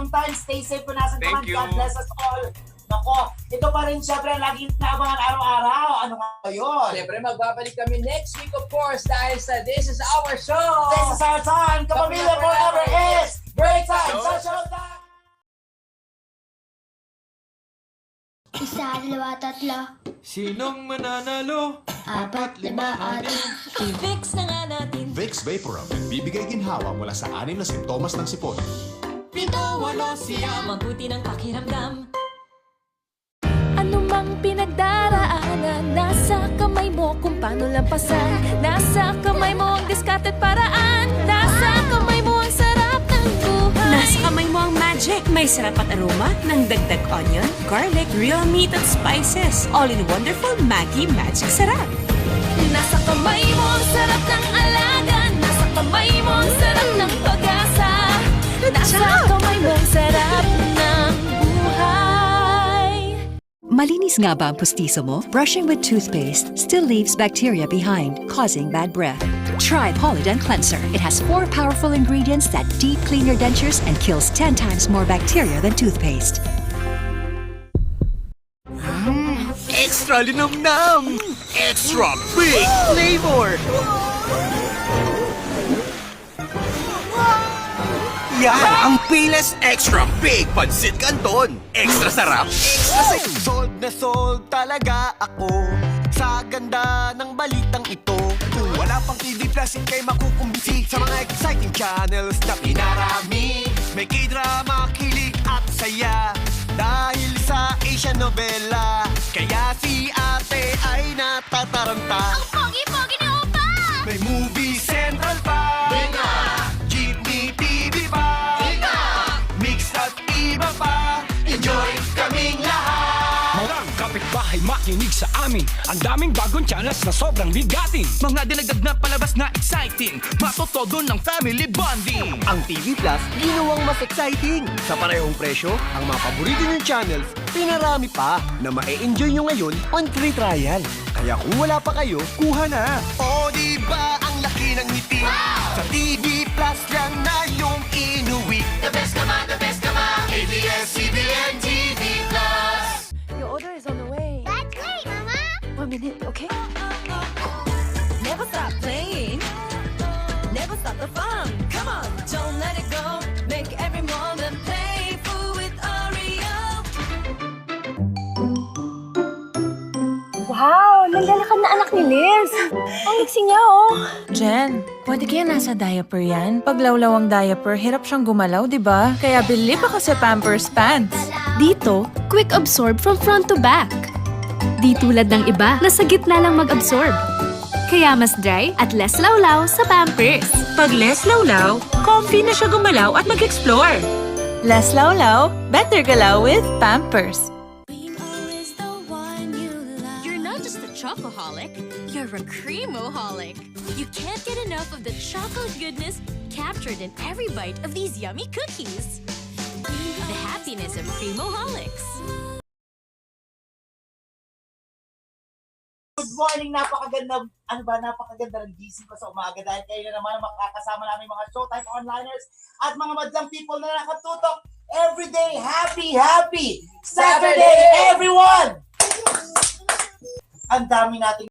yung time. Stay safe po nasa Thank command. you. God bless us all. Nako, ito pa rin syempre laging naabangan araw-araw. Ano nga yun? Siyempre, magbabalik kami next week, of course, dahil sa This Is Our Show! This is our time. Kapamilya forever is break time. So, Sa showtime. Isa, dalawa, tatlo. Sinong mananalo? Apat, lima, anim. I-fix na nga natin. Vicks Vaporub, nagbibigay ginhawa mula sa 6 na simptomas ng sipon. Pito, walo, siyam. Mabuti ng pakiramdam. Ano mang pinagdaraanan, nasa kamay mo kung paano lampasan. Nasa kamay mo ang diskarte't paraan. Nasa kamay mo ang sarap ng buhay. Nasa kamay mo ang magic. May sarap at aroma ng dagdag onion, garlic, real meat at spices. All in wonderful Maggi Magic Sarap. Nasa kamay mo ang sarap ng alaga. Nasa kamay mo ang sarap ng pag-asa. Nasa kamay mo ang sarap ng buhay. Malinis nga ba ang pustiso mo? Brushing with toothpaste still leaves bacteria behind, causing bad breath. Try Polydent Cleanser. It has 4 powerful ingredients that deep clean your dentures and kills 10 times more bacteria than toothpaste. Extra linamnam! Extra big flavor! Yan ang Payless Extra Big Pansit Canton! Extra sarap! Extra safe! Sold na sold talaga ako sa ganda ng balitang ito. Kung wala pang TV Plus, ikay makukumbisi sa mga exciting channels na pinarami. May K-drama, kilig at saya dahil sa Asian novela. Kaya si ate ay natataranta. Ang pogi-pogi ni Opa! May movie central pa. Bida! Jeepney TV pa. Bida! Mix at iba pa. Enjoy kaming lahat. Walang kapitbahay makinig sa amin. Ang daming bagong channels na sobrang bigatin. Mga dinagdag na palabas na exciting. Matotodo ng family bonding. Ang TV Plus, ginawang mas exciting. Sa parehong presyo, ang mga paborito niyong channels, pinarami pa na ma-enjoy nyo ngayon on free trial. Kaya kung wala pa kayo, kuha na. O diba ang laki ng ngiti? Sa TV Plus lang na yung inuwi. The best naman, ABS-CBN TV Plus. Your order is on the way. That's great, Mama! 1 minute, okay? Never stop playing. Never stop the fun. Come on, don't let it go. Make every moment playful with Oreo. Wow! Naglalakad na anak ni Liz. Ang iksi niya, oh. Jen, pwede kaya nasa diaper yan? Pag lawlaw ang diaper, hirap siyang gumalaw, di ba? Kaya bilib ako sa Pampers Pants. Dito, quick absorb from front to back. Di tulad ng iba na sa gitna lang mag-absorb. Kaya mas dry at less lawlaw sa Pampers. Pag less lawlaw, comfy na siya gumalaw at mag-explore. Less lawlaw, better galaw with Pampers. You're not just a chocoholic, you're a creamoholic. You can't get enough of the chocolate goodness captured in every bite of these yummy cookies. The happiness of creamoholics. Good morning, napakaganda ng gising ko sa umaga dahil kayo na naman ang makakasama namin mga Showtime onliners at mga madlang people na nakatutok everyday. Happy Saturday, everyone! Ang dami nating